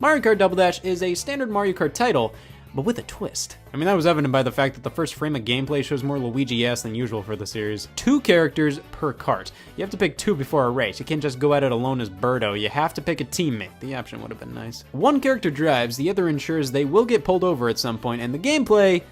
Mario Kart Double Dash is a standard Mario Kart title, but with a twist. I mean, that was evident by the fact that the first frame of gameplay shows more Luigi-esque than usual for the series. 2 characters per kart. You have to pick 2 before a race. You can't just go at it alone as Birdo. You have to pick a teammate. The option would have been nice. 1 character drives, the other ensures they will get pulled over at some point, and the gameplay,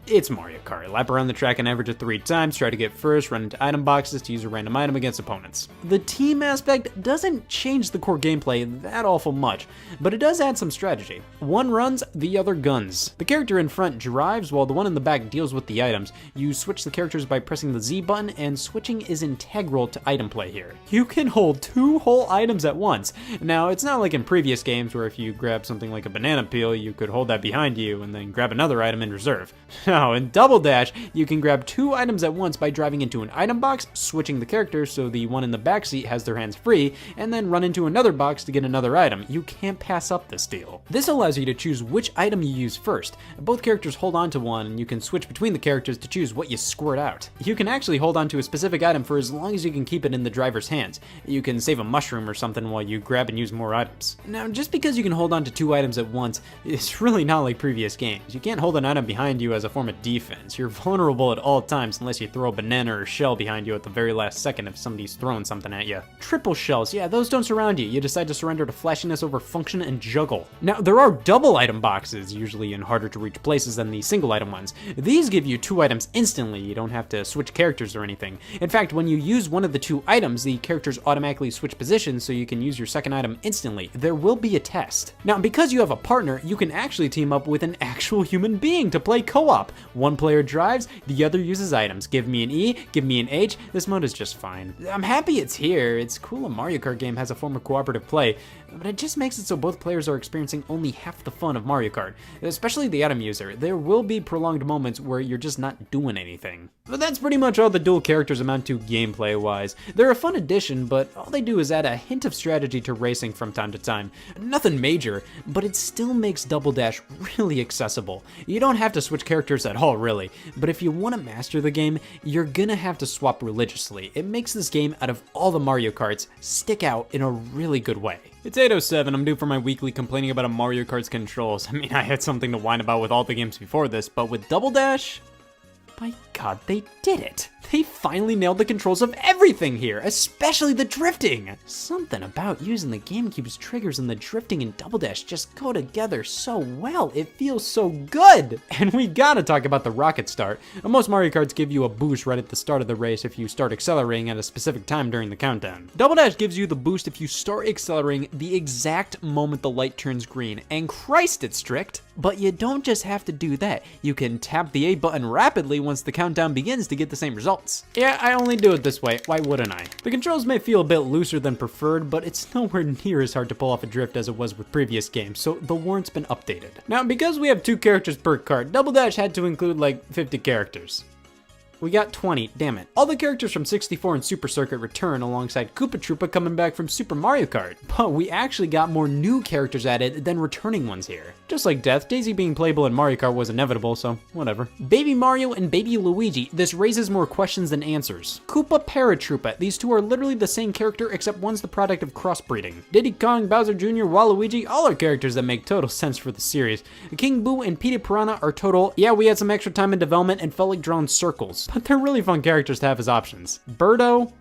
it's Mario Kart. Lap around the track an average of 3 times, try to get first, run into item boxes to use a random item against opponents. The team aspect doesn't change the core gameplay that awful much, but it does add some strategy. One runs, the other guns. The character in front drives while the one in the back deals with the items. You switch the characters by pressing the Z button, and switching is integral to item play here. You can hold 2 whole items at once. Now, it's not like in previous games where if you grab something like a banana peel, you could hold that behind you and then grab another item in reserve. Now, in Double Dash, you can grab 2 items at once by driving into an item box, switching the character so the one in the back seat has their hands free, and then run into another box to get another item. You can't pass up this deal. This allows you to choose which item you use first. Both characters hold on to one, and you can switch between the characters to choose what you squirt out. You can actually hold on to a specific item for as long as you can keep it in the driver's hands. You can save a mushroom or something while you grab and use more items. Now, just because you can hold on to 2 items at once, it's really not like previous games. You can't hold an item behind you as a form of defense. You're vulnerable at all times unless you throw a banana or a shell behind you at the very last second if somebody's throwing something at you. Triple shells, yeah, those don't surround you. You decide to surrender to flashiness over function and juggle. Now, there are double item boxes, usually in harder to reach places than the single item ones. These give you 2 items instantly. You don't have to switch characters or anything. In fact, when you use one of the 2 items, the characters automatically switch positions so you can use your second item instantly. There will be a test. Now, because you have a partner, you can actually team up with an actual human being to play co-op. One player drives, the other uses items. Give me an E, give me an H, this mode is just fine. I'm happy it's here. It's cool a Mario Kart game has a form of cooperative play, but it just makes it so both players are experiencing only half the fun of Mario Kart, especially the item user. There will be prolonged moments where you're just not doing anything. But that's pretty much all the dual characters amount to gameplay-wise. They're a fun addition, but all they do is add a hint of strategy to racing from time to time. Nothing major, but it still makes Double Dash really accessible. You don't have to switch characters at all, really, but if you want to master the game, you're gonna have to swap religiously. It makes this game, out of all the Mario Karts, stick out in a really good way. It's 8:07, I'm due for my weekly complaining about a Mario Kart's controls. I mean, I had something to whine about with all the games before this, but with Double Dash, by God, they did it. They finally nailed the controls of everything here, especially the drifting. Something about using the GameCube's triggers and the drifting in Double Dash just go together so well. It feels so good. And we gotta talk about the rocket start. Most Mario Karts give you a boost right at the start of the race if you start accelerating at a specific time during the countdown. Double Dash gives you the boost if you start accelerating the exact moment the light turns green. And Christ, it's strict. But you don't just have to do that. You can tap the A button rapidly once the countdown begins to get the same results. Yeah, I only do it this way, why wouldn't I? The controls may feel a bit looser than preferred, but it's nowhere near as hard to pull off a drift as it was with previous games, so the warrant's been updated. Now, because we have 2 characters per kart, Double Dash had to include like 50 characters. We got 20, damn it. All the characters from 64 and Super Circuit return alongside Koopa Troopa coming back from Super Mario Kart. But we actually got more new characters added than returning ones here. Just like Death, Daisy being playable in Mario Kart was inevitable, so whatever. Baby Mario and Baby Luigi, this raises more questions than answers. Koopa Paratroopa, these 2 are literally the same character except one's the product of crossbreeding. Diddy Kong, Bowser Jr., Waluigi, all are characters that make total sense for the series. King Boo and Petey Piranha are total, yeah, we had some extra time in development and felt like drawing circles. But they're really fun characters to have as options. Birdo,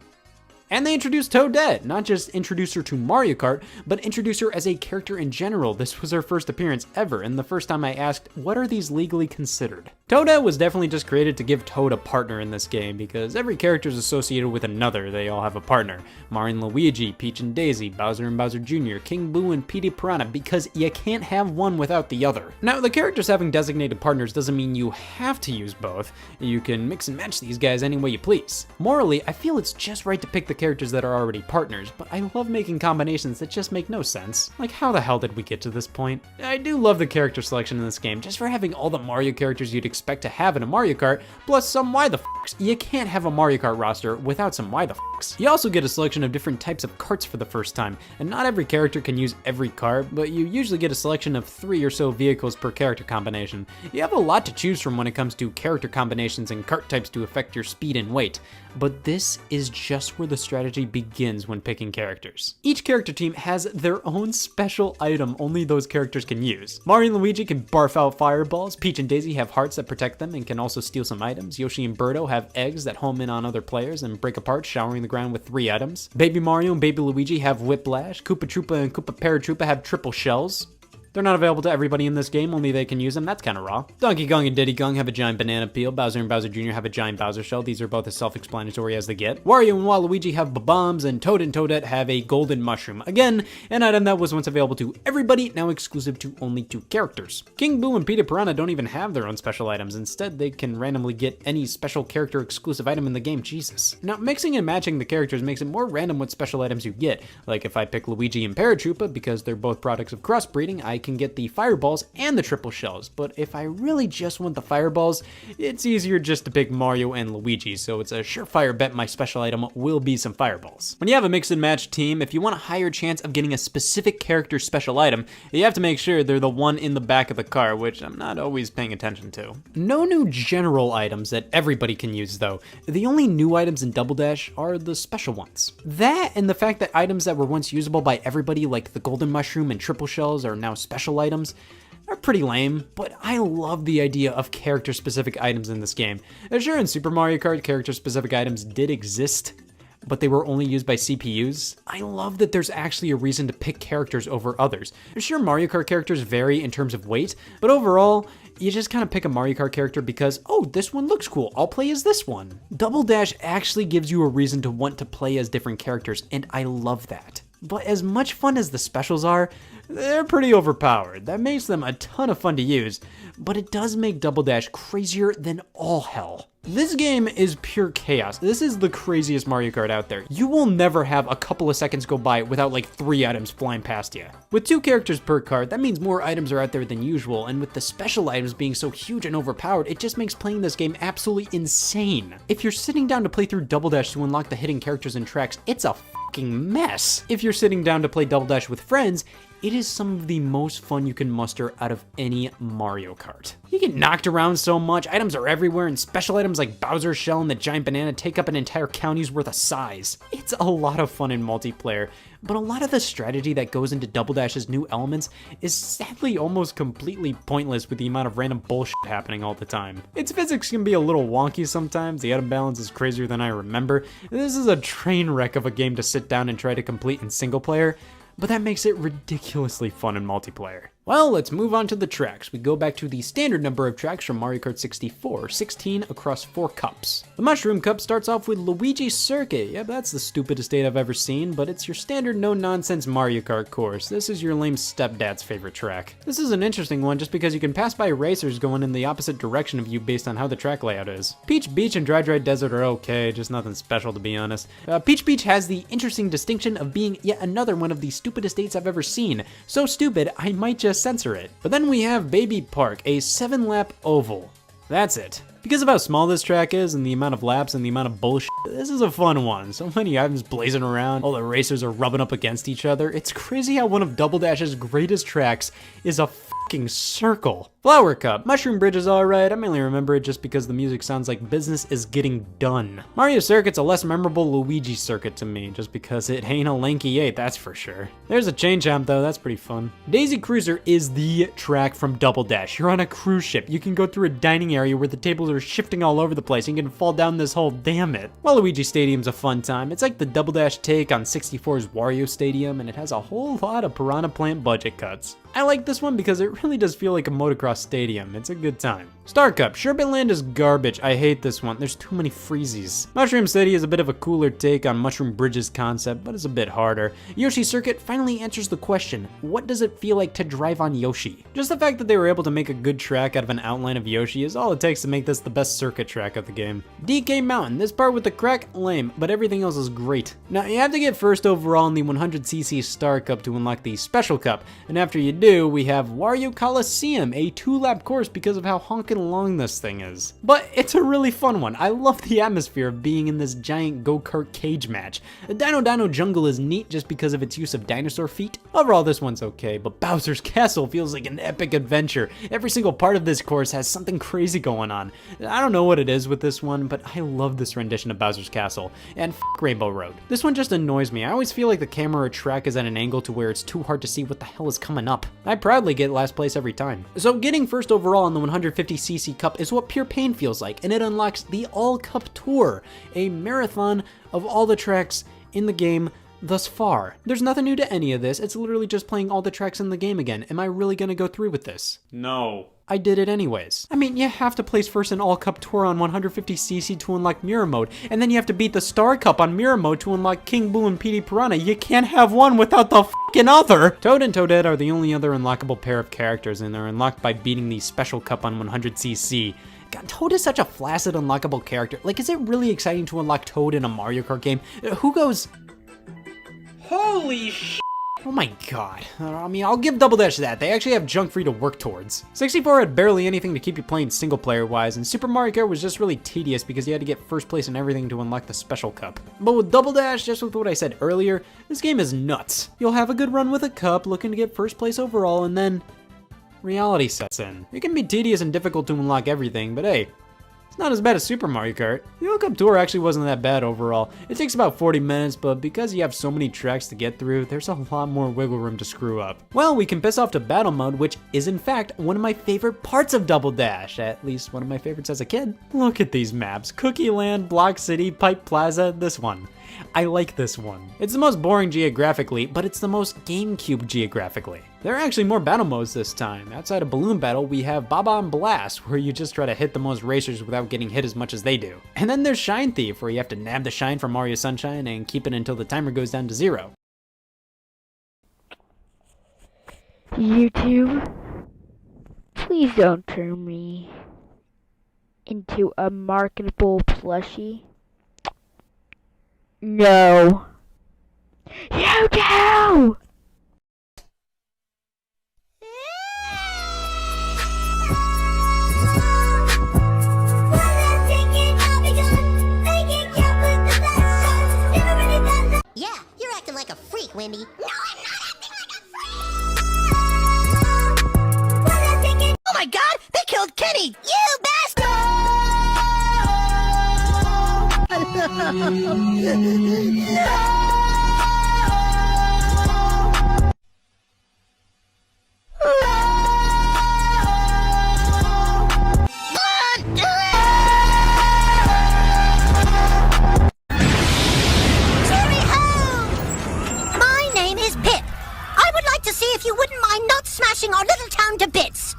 and they introduced Toadette, not just introduce her to Mario Kart, but introduce her as a character in general. This was her first appearance ever, and the first time I asked, what are these legally considered? Toadette was definitely just created to give Toad a partner in this game, because every character is associated with another. They all have a partner. Mario and Luigi, Peach and Daisy, Bowser and Bowser Jr., King Boo and Petey Piranha, because you can't have one without the other. Now, the characters having designated partners doesn't mean you have to use both. You can mix and match these guys any way you please. Morally, I feel it's just right to pick the characters that are already partners, but I love making combinations that just make no sense. Like, how the hell did we get to this point? I do love the character selection in this game, just for having all the Mario characters you'd expect to have in a Mario Kart, plus some why the f***s. You can't have a Mario Kart roster without some why the f***s. box. You also get a selection of different types of carts for the first time, and not every character can use every cart, but you usually get a selection of 3 or so vehicles per character combination. You have a lot to choose from when it comes to character combinations and cart types to affect your speed and weight, but this is just where the strategy begins when picking characters. Each character team has their own special item only those characters can use. Mario and Luigi can barf out fireballs, Peach and Daisy have hearts that protect them and can also steal some items, Yoshi and Birdo have eggs that home in on other players and break apart, showering the ground with 3 items. Baby Mario and Baby Luigi have whiplash, Koopa Troopa and Koopa Paratroopa have triple shells. They're not available to everybody in this game, only they can use them, that's kinda raw. Donkey Kong and Diddy Kong have a giant banana peel, Bowser and Bowser Jr. have a giant Bowser shell, these are both as self-explanatory as they get. Wario and Waluigi have bombs, and Toad and Toadette have a golden mushroom. Again, an item that was once available to everybody, now exclusive to only 2 characters. King Boo and Peter Piranha don't even have their own special items, instead they can randomly get any special character exclusive item in the game, Jesus. Now, mixing and matching the characters makes it more random what special items you get, like if I pick Luigi and Paratroopa, because they're both products of crossbreeding, I can get the fireballs and the triple shells, but if I really just want the fireballs, it's easier just to pick Mario and Luigi, so it's a surefire bet my special item will be some fireballs. When you have a mix and match team, if you want a higher chance of getting a specific character's special item, you have to make sure they're the one in the back of the car, which I'm not always paying attention to. No new general items that everybody can use though. The only new items in Double Dash are the special ones. That and the fact that items that were once usable by everybody, like the golden mushroom and triple shells, are now special items, are pretty lame, but I love the idea of character-specific items in this game. Sure, in Super Mario Kart, character-specific items did exist, but they were only used by CPUs. I love that there's actually a reason to pick characters over others. Sure, Mario Kart characters vary in terms of weight, but overall, you just kind of pick a Mario Kart character because, oh, this one looks cool, I'll play as this one. Double Dash actually gives you a reason to want to play as different characters, and I love that. But as much fun as the specials are, they're pretty overpowered. That makes them a ton of fun to use, but it does make Double Dash crazier than all hell. This game is pure chaos. This is the craziest Mario Kart out there. You will never have a couple of seconds go by without like 3 items flying past you. With 2 characters per kart, that means more items are out there than usual, and with the special items being so huge and overpowered, it just makes playing this game absolutely insane. If you're sitting down to play through Double Dash to unlock the hidden characters and tracks, it's a fucking mess. If you're sitting down to play Double Dash with friends, it is some of the most fun you can muster out of any Mario Kart. You get knocked around so much, items are everywhere, and special items like Bowser's shell and the giant banana take up an entire county's worth of size. It's a lot of fun in multiplayer, but a lot of the strategy that goes into Double Dash's new elements is sadly almost completely pointless with the amount of random bullshit happening all the time. Its physics can be a little wonky sometimes, the item balance is crazier than I remember. This is a train wreck of a game to sit down and try to complete in single player, but that makes it ridiculously fun in multiplayer. Well, let's move on to the tracks. We go back to the standard number of tracks from Mario Kart 64, 16 across 4 cups. The Mushroom Cup starts off with Luigi's Circuit. Yep, that's the stupidest date I've ever seen, but it's your standard no-nonsense Mario Kart course. This is your lame stepdad's favorite track. This is an interesting one just because you can pass by racers going in the opposite direction of you based on how the track layout is. Peach Beach and Dry Dry Desert are okay, just nothing special to be honest. Peach Beach has the interesting distinction of being yet another one of the stupidest dates I've ever seen. So stupid, I might just censor it. But then we have Baby Park, a 7-lap oval. That's it. Because of how small this track is and the amount of laps and the amount of bullshit, this is a fun one. So many items blazing around, all the racers are rubbing up against each other. It's crazy how one of Double Dash's greatest tracks is a fucking circle. Flower Cup. Mushroom Bridge is alright, I mainly remember it just because the music sounds like business is getting done. Mario Circuit's a less memorable Luigi Circuit to me, just because it ain't a lanky 8, that's for sure. There's a chain jump though, that's pretty fun. Daisy Cruiser is the track from Double Dash. You're on a cruise ship, you can go through a dining area where the tables are shifting all over the place, and you can fall down this hole, damn it. Waluigi Stadium's a fun time. It's like the Double Dash take on 64's Wario Stadium, and it has a whole lot of Piranha Plant budget cuts. I like this one because it really does feel like a motocross stadium. It's a good time. Star Cup. Sherbet Land is garbage. I hate this one. There's too many freezies. Mushroom City is a bit of a cooler take on Mushroom Bridge's concept, but it's a bit harder. Yoshi Circuit finally answers the question, what does it feel like to drive on Yoshi? Just the fact that they were able to make a good track out of an outline of Yoshi is all it takes to make this the best circuit track of the game. DK Mountain. This part with the crack, lame, but everything else is great. Now, you have to get first overall in the 100cc Star Cup to unlock the Special Cup, and after you ado, we have Wario Coliseum, a 2-lap course because of how honkin' long this thing is. But it's a really fun one. I love the atmosphere of being in this giant go-kart cage match. The Dino Dino Jungle is neat just because of its use of dinosaur feet. Overall, this one's okay, but Bowser's Castle feels like an epic adventure. Every single part of this course has something crazy going on. I don't know what it is with this one, but I love this rendition of Bowser's Castle. And f*** Rainbow Road. This one just annoys me. I always feel like the camera or track is at an angle to where it's too hard to see what the hell is coming up. I proudly get last place every time. So getting first overall in the 150cc Cup is what pure pain feels like, and it unlocks the All Cup Tour, a marathon of all the tracks in the game thus far. There's nothing new to any of this. It's literally just playing all the tracks in the game again. Am I really gonna go through with this? No. I did it anyways. I mean, you have to place first in All Cup Tour on 150cc to unlock Mirror Mode, and then you have to beat the Star Cup on Mirror Mode to unlock King Boo and Petey Piranha. You can't have one without the fucking other! Toad and Toadette are the only other unlockable pair of characters, and they're unlocked by beating the Special Cup on 100cc. God, Toad is such a flaccid unlockable character. Like, is it really exciting to unlock Toad in a Mario Kart game? Who goes... Holy shit! Oh my god. I mean, I'll give Double Dash that. They actually have junk for you to work towards. 64 had barely anything to keep you playing single player wise, and Super Mario Kart was just really tedious because you had to get first place in everything to unlock the Special Cup. But with Double Dash, just with what I said earlier, this game is nuts. You'll have a good run with a cup, looking to get first place overall, and then reality sets in. It can be tedious and difficult to unlock everything, but hey, it's not as bad as Super Mario Kart. The All Cup Tour actually wasn't that bad overall. It takes about 40 minutes, but because you have so many tracks to get through, there's a lot more wiggle room to screw up. Well, we can piss off to Battle Mode, which is in fact one of my favorite parts of Double Dash, at least one of my favorites as a kid. Look at these maps: Cookie Land, Block City, Pipe Plaza, this one. I like this one. It's the most boring geographically, but it's the most GameCube geographically. There are actually more battle modes this time. Outside of Balloon Battle, we have Bob-omb Blast, where you just try to hit the most racers without getting hit as much as they do. And then there's Shine Thief, where you have to nab the shine from Mario Sunshine and keep it until the timer goes down to 0. YouTube, please don't turn me into a marketable plushie. No. You do! Yeah, you're acting like a freak, Wendy. No, I'm not acting like a freak! Oh my god, they killed Kenny! You bastard! If you wouldn't mind not smashing our little town to bits.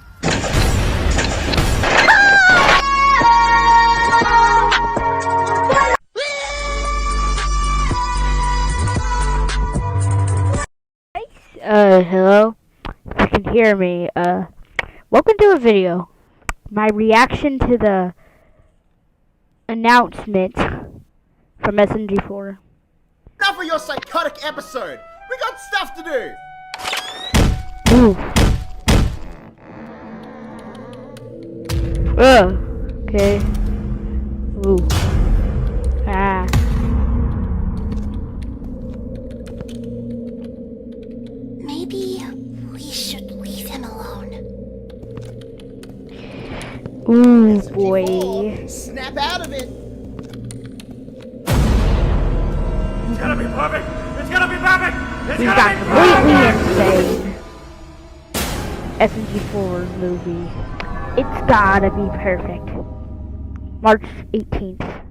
Hello? If you can hear me, welcome to a video. My reaction to the announcement from SMG4. Enough of your psychotic episode! We got stuff to do! Ooh. Okay. Ooh. Ah. Maybe we should leave him alone. Ooh, boy. Snap out of it! It's gonna be perfect! It's gonna be perfect! It's He's gonna got be completely perfect! insane. SMG4 movie. It's gotta be perfect. March 18th.